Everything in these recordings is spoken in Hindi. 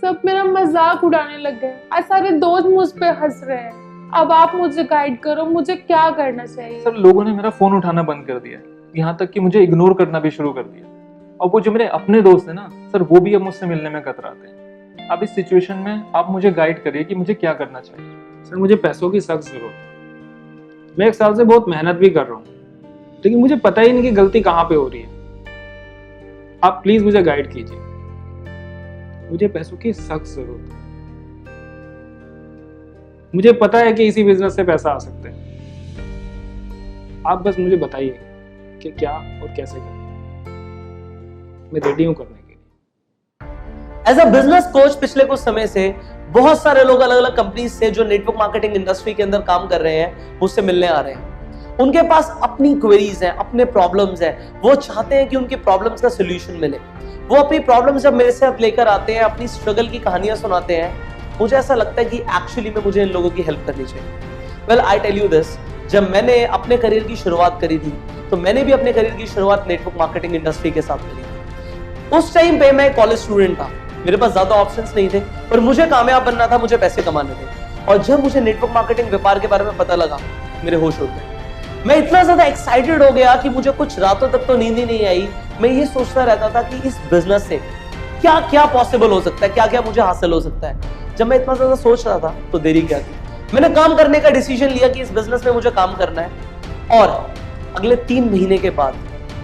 सब मेरा मजाक उड़ाने लग गए। आज सारे दोस्त मुझ पे हंस रहे हैं। अब आप मुझे गाइड करो, मुझे क्या करना चाहिए? सर लोगों ने मेरा फोन उठाना बंद कर दिया, यहाँ तक कि मुझे इग्नोर करना भी शुरू कर दिया। और वो जो मेरे अपने दोस्त हैं ना सर, वो भी अब मुझसे मिलने में कतराते हैं। अब इस सिचुएशन में आप मुझे गाइड करिए कि मुझे क्या करना चाहिए। सर मुझे पैसों की सख्त जरूरत है। मैं 1 साल से बहुत मेहनत भी कर रहा हूँ, लेकिन मुझे पता ही नहीं कि गलती कहाँ पे हो रही है। आप प्लीज मुझे गाइड कीजिए, मुझे पैसों की सख्त जरूरत है। मुझे पता है कि इसी बिजनेस से पैसा आ सकता है। आप बस मुझे बताइए कि क्या और कैसे करें। मैं रेडी हूँ करने के लिए। एज अ बिजनेस कोच पिछले कुछ समय से बहुत सारे लोग अलग अलग कंपनी से जो नेटवर्क मार्केटिंग इंडस्ट्री के अंदर काम कर रहे हैं मुझसे मिलने आ रहे हैं। उनके पास अपनी क्वेरीज हैं, अपने प्रॉब्लम्स हैं। वो चाहते हैं कि उनकी प्रॉब्लम्स का सोल्यूशन मिले। वो अपनी प्रॉब्लम्स जब मेरे से लेकर आते हैं, अपनी स्ट्रगल की कहानियां सुनाते हैं, मुझे ऐसा लगता है कि एक्चुअली में मुझे इन लोगों की हेल्प करनी चाहिए। Well I tell you this, जब मैंने अपने करियर की शुरुआत करी थी तो मैंने भी अपने करियर की शुरुआत नेटवर्क मार्केटिंग इंडस्ट्री के साथ करी थी। उस टाइम पे मैं कॉलेज स्टूडेंट था, मेरे पास ज्यादा ऑप्शंस नहीं थे, पर मुझे कामयाब बनना था, मुझे पैसे कमाने थे। और जब मुझे नेटवर्क मार्केटिंग व्यापार के बारे में पता लगा, मेरे होश उड़ गए। मैं इतना ज्यादा एक्साइटेड हो गया कि मुझे कुछ रातों तक तो नींद ही नहीं आई। मैं ये सोचता रहता था कि इस बिजनेस से क्या क्या पॉसिबल हो सकता है, क्या क्या मुझे हासिल हो सकता है। जब मैं इतना ज्यादा सोच रहा था तो देरी क्या थी, मैंने काम करने का डिसीजन लिया कि इस बिजनेस में मुझे काम करना है। और अगले 3 महीने के बाद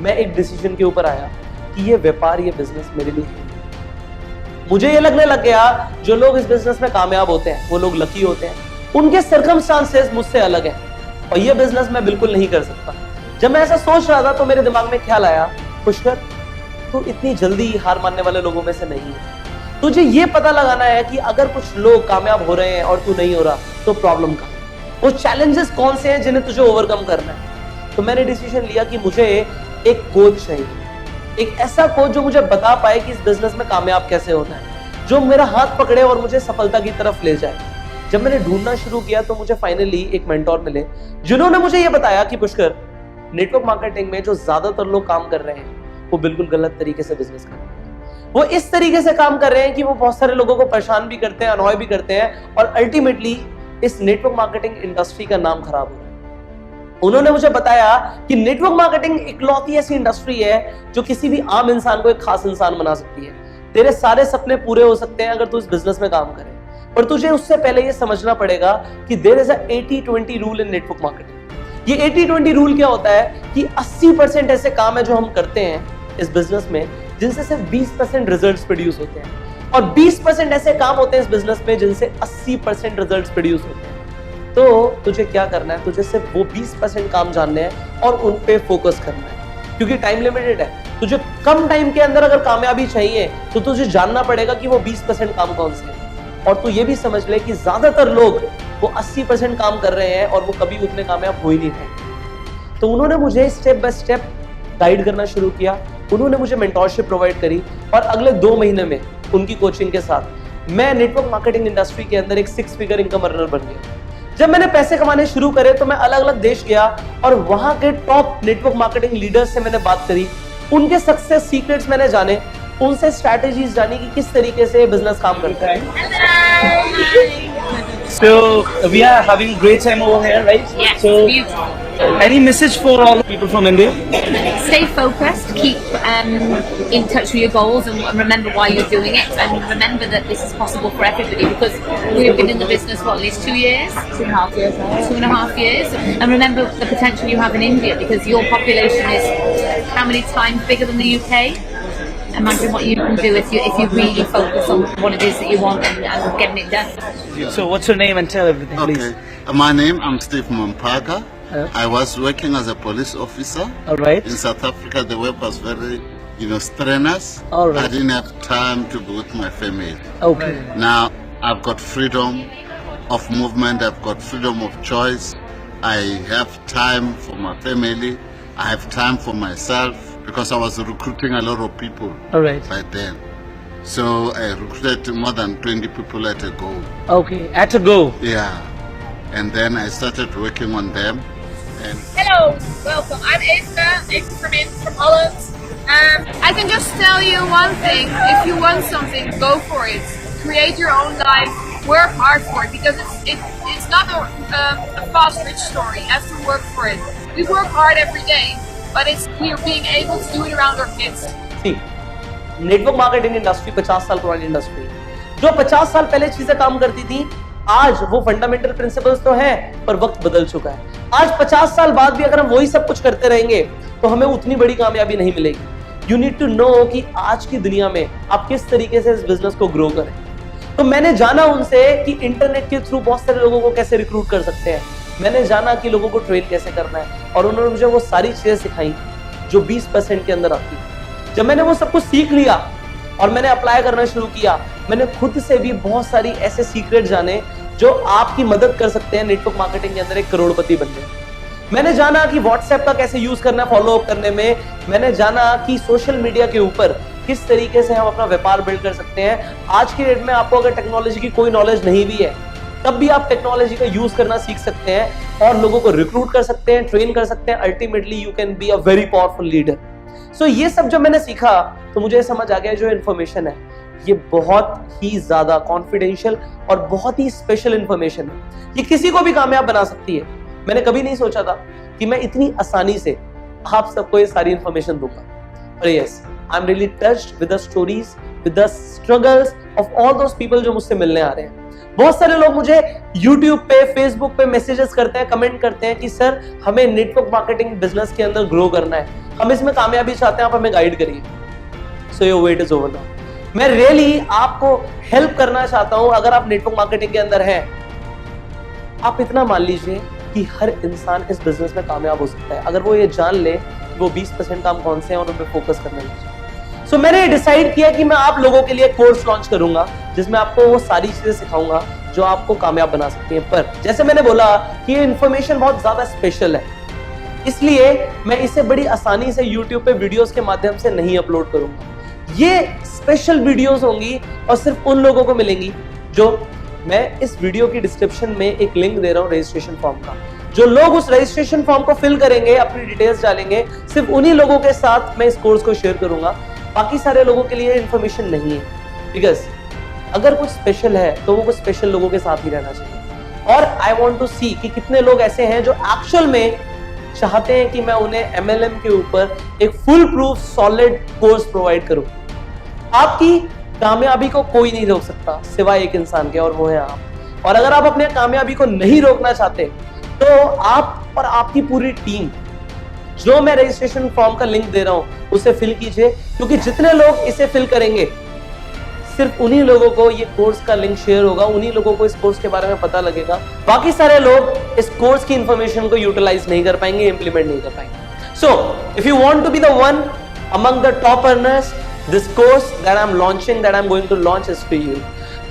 मैं एक डिसीजन के ऊपर आया कि ये व्यापार, ये बिजनेस मेरे लिए है। मुझे ये लगने लग गया जो लोग इस बिजनेस में कामयाब होते हैं वो लोग लकी होते हैं, उनके सर्कमस्टांसेस मुझसे अलग हैं और ये बिजनेस मैं बिल्कुल नहीं कर सकता। जब मैं ऐसा सोच रहा था तो मेरे दिमाग में ख्याल आया, पुष्कर तू इतनी जल्दी हार मानने वाले लोगों में से नहीं है। तुझे ये पता लगाना है कि अगर कुछ लोग कामयाब हो रहे हैं और तू नहीं हो रहा तो प्रॉब्लम का, वो चैलेंजेस कौन से हैं जिन्हें तुझे ओवरकम करना है। तो मैंने डिसीजन लिया कि मुझे एक कोच चाहिए, एक ऐसा कोच जो मुझे बता पाए कि इस बिजनेस में कामयाब कैसे होना है, जो मेरा हाथ पकड़े और मुझे सफलता की तरफ ले जाए। जब मैंने ढूंढना शुरू किया तो मुझे फाइनली एक मेंटोर मिले जिन्होंने मुझे ये बताया कि पुष्कर, नेटवर्क मार्केटिंग में जो ज्यादातर लोग काम कर रहे हैं वो बिल्कुल गलत तरीके से बिजनेस कर रहे हैं। वो इस तरीके से काम कर रहे हैं कि वो बहुत सारे लोगों को परेशान भी करते हैं, अनॉय भी करते हैं और अल्टीमेटली इस नेटवर्क मार्केटिंग इंडस्ट्री का नाम खराब हो रहा है। उन्होंने मुझे बताया कि नेटवर्क मार्केटिंग इकलौती ऐसी इंडस्ट्री है जो किसी भी आम इंसान को एक खास इंसान बना सकती है। तेरे सारे सपने पूरे हो सकते हैं अगर तू इस बिजनेस में काम करे, पर तुझे उससे पहले ये समझना पड़ेगा कि there is a 80-20 rule in network marketing. ये 80-20 रूल क्या होता है कि 80% ऐसे काम है जो हम करते हैं इस बिजनेस में जिनसे सिर्फ 20% रिजल्ट्स प्रोड्यूस होते हैं और 20% ऐसे काम होते हैं इस बिजनेस में जिनसे 80% रिजल्ट्स प्रोड्यूस होते हैं। तो तुझे क्या करना है, तुझे सिर्फ वो 20% काम जानने हैं और उन पे फोकस करना है, क्योंकि टाइम लिमिटेड है। तुझे कम टाइम के अंदर अगर कामयाबी चाहिए तो तुझे जानना पड़ेगा कि वो 20% काम कौन से है। और तू ये भी समझ ले कि ज्यादातर लोग वो 80% काम कर रहे हैं और वो कभी उतने कामयाब हो ही नहीं पाएंगे। तो उन्होंने मुझे स्टेप बाय स्टेप गाइड करना शुरू किया, उन्होंने मुझे मेंटोरशिप प्रोवाइड करी और अगले 2 महीने में उनकी कोचिंग के साथ मैं नेटवर्क मार्केटिंग इंडस्ट्री के अंदर एक 6 फिगर इनकम अर्नर बन गया। जब मैंने पैसे कमाने शुरू करे तो मैं अलग अलग देश गया और वहां के टॉप नेटवर्क मार्केटिंग लीडर्स से मैंने बात करी, उनके सक्सेस सीक्रेट्स मैंने जाने, उनसे स्ट्रैटेजीज जानी कि किस तरीके से बिजनेस काम करता है। So we are having great time over here, right? Yes, So beautiful. any message for all people from India? Stay focused, keep in touch with your goals and remember why you're doing it, and remember that this is possible for everybody because we've been in the business for at least 2 years, 2.5 years, 2.5 years, and remember the potential you have in India because your population is how many times bigger than the UK. Imagine what you can do if you really focus on what it is that you want and getting it done. So what's your name and tell everything, please? Okay. My name, I'm Steve Mampaga. I was working as a police officer. All right. In South Africa, the work was very, strenuous. All right. I didn't have time to be with my family. Okay. Now, I've got freedom of movement. I've got freedom of choice. I have time for my family. I have time for myself because I was recruiting a lot of people. All right. By then. So I recruited more than 20 people at a go. Okay. At a go. Yeah. And then I started working on them. And Hello, welcome. I'm Eva from Holland. I can just tell you one thing: if you want something, go for it. create your own life, work hard for it, because it's not a fast rich story. You have to work for it. We work hard every day, but we are being able to do it around our kids. See, network marketing industry 50 साल पुरानी इंडस्ट्री, जो 50 साल पहले चीजें काम करती थी, आज वो फंडामेंटल प्रिंसिपल्स तो हैं, पर वक्त बदल चुका है। आज 50 साल बाद भी अगर हम वही सब कुछ करते रहेंगे तो हमें उतनी बड़ी कामयाबी नहीं मिलेगी। यू नीड टू नो कि आज की दुनिया में आप किस तरीके से इस बिजनेस को ग्रो करें। तो मैंने जाना उनसे कि इंटरनेट के थ्रू बहुत सारे लोगों को कैसे रिक्रूट कर सकते हैं, मैंने जाना कि लोगों को ट्रेन कैसे करना है, और उन्होंने मुझे वो सारी चीजें सिखाई जो 20% के अंदर आती है। जब मैंने वो सब कुछ सीख लिया और मैंने अप्लाई करना शुरू किया, मैंने खुद से भी बहुत सारी ऐसे सीक्रेट जाने जो आपकी मदद कर सकते हैं नेटवर्क मार्केटिंग के अंदर एक करोड़पति बनने। मैंने जाना कि व्हाट्सएप का कैसे यूज करना है फॉलो अप करने में, मैंने जाना कि सोशल मीडिया के ऊपर किस तरीके से हम अपना व्यापार बिल्ड कर सकते हैं। आज की डेट में आपको अगर टेक्नोलॉजी की कोई नॉलेज नहीं भी है, तब भी आप टेक्नोलॉजी का यूज करना सीख सकते हैं और लोगों को रिक्रूट कर सकते हैं, ट्रेन कर सकते हैं। Ultimately you can be a very powerful leader. So ये सब जब मैंने सीखा तो मुझे समझ आ गया जो इन्फॉर्मेशन है ये बहुत ही ज्यादा कॉन्फिडेंशियल और बहुत ही स्पेशल इंफॉर्मेशन है। ये किसी को भी कामयाब बना सकती है। मैंने कभी नहीं सोचा था कि मैं इतनी आसानी से आप सबको ये सारी इंफॉर्मेशन दूंगा। और yes, I am really touched with the stories, with the struggles of all those people जो मुझसे मिलने आ रहे हैं। बहुत सारे लोग मुझे YouTube पे, Facebook पे मैसेजेस करते हैं, कमेंट करते हैं कि सर हमें नेटवर्क मार्केटिंग बिजनेस के अंदर ग्रो करना है, हम इसमें कामयाबी चाहते हैं, आप हमें गाइड करिए। So your weight is over now. मैं रियली आपको हेल्प करना चाहता हूं। अगर आप नेटवर्क मार्केटिंग के अंदर हैं, आप इतना मान लीजिए कि हर इंसान इस बिजनेस में कामयाब हो सकता है अगर वो ये जान ले कि वो 20% काम कौन से हैं और उन पर फोकस करना चाहिए। सो मैंने डिसाइड किया कि मैं आप लोगों के लिए कोर्स लॉन्च करूंगा जिसमें आपको वो सारी चीजें सिखाऊंगा जो आपको कामयाब बना सकती हैं। पर जैसे मैंने बोला कि ये इंफॉर्मेशन बहुत ज्यादा स्पेशल है, इसलिए मैं इसे बड़ी आसानी से YouTube पे वीडियोस के माध्यम से नहीं अपलोड करूंगा। ये स्पेशल वीडियोस होंगी और सिर्फ उन लोगों को मिलेंगी जो, मैं इस वीडियो की डिस्क्रिप्शन में एक लिंक दे रहा हूं रजिस्ट्रेशन फॉर्म का, जो लोग उस रजिस्ट्रेशन फॉर्म को फिल करेंगे, अपनी डिटेल्स डालेंगे, सिर्फ उन्हीं लोगों के साथ मैं इस कोर्स को शेयर करूंगा। बाकी सारे लोगों के लिए इन्फॉर्मेशन नहीं है, बिकॉज अगर कुछ स्पेशल है तो वो कुछ स्पेशल लोगों के साथ ही रहना चाहिए। और आई वॉन्ट टू सी कि कितने लोग ऐसे हैं जो एक्चुअल में चाहते हैं कि मैं उन्हें MLM के ऊपर एक full proof solid course provide करूं। आपकी कामयाबी को कोई नहीं रोक सकता सिवाय एक इंसान के, और वो है आप। और अगर आप अपने कामयाबी को नहीं रोकना चाहते तो आप और आपकी पूरी टीम, जो मैं रजिस्ट्रेशन फॉर्म का लिंक दे रहा हूं उसे फिल कीजिए, क्योंकि जितने लोग इसे फिल करेंगे सिर्फ उन्हीं लोगों को ये कोर्स का लिंक शेयर होगा, उन्हीं लोगों को इस कोर्स के बारे में पता लगेगा। बाकी सारे लोग इस कोर्स की इंफॉर्मेशन को यूटिलाइज नहीं कर पाएंगे, इंप्लीमेंट नहीं कर पाएंगे। So if you want to be the one among the top earners, this course that I am launching, that I am going to launch is for you.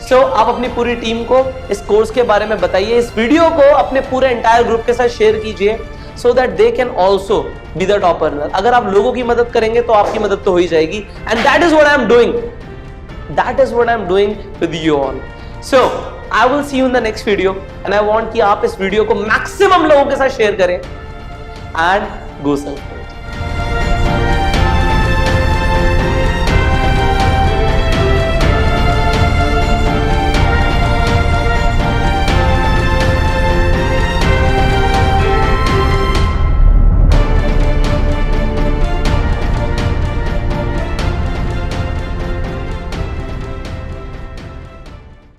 So आप अपनी पूरी टीम को इस कोर्स के बारे में बताइए, इस वीडियो को अपने पूरे एंटायर ग्रुप के साथ शेयर कीजिए, so that they can also be the top earner। अगर आप लोगों की मदद करेंगे तो आपकी मदद तो हो ही जाएगी, and that is what I am doing, that is what I am doing with you all। so I will see you in the next video and I want कि आप इस वीडियो को मैक्सिमम लोगों के साथ शेयर करें and go sell।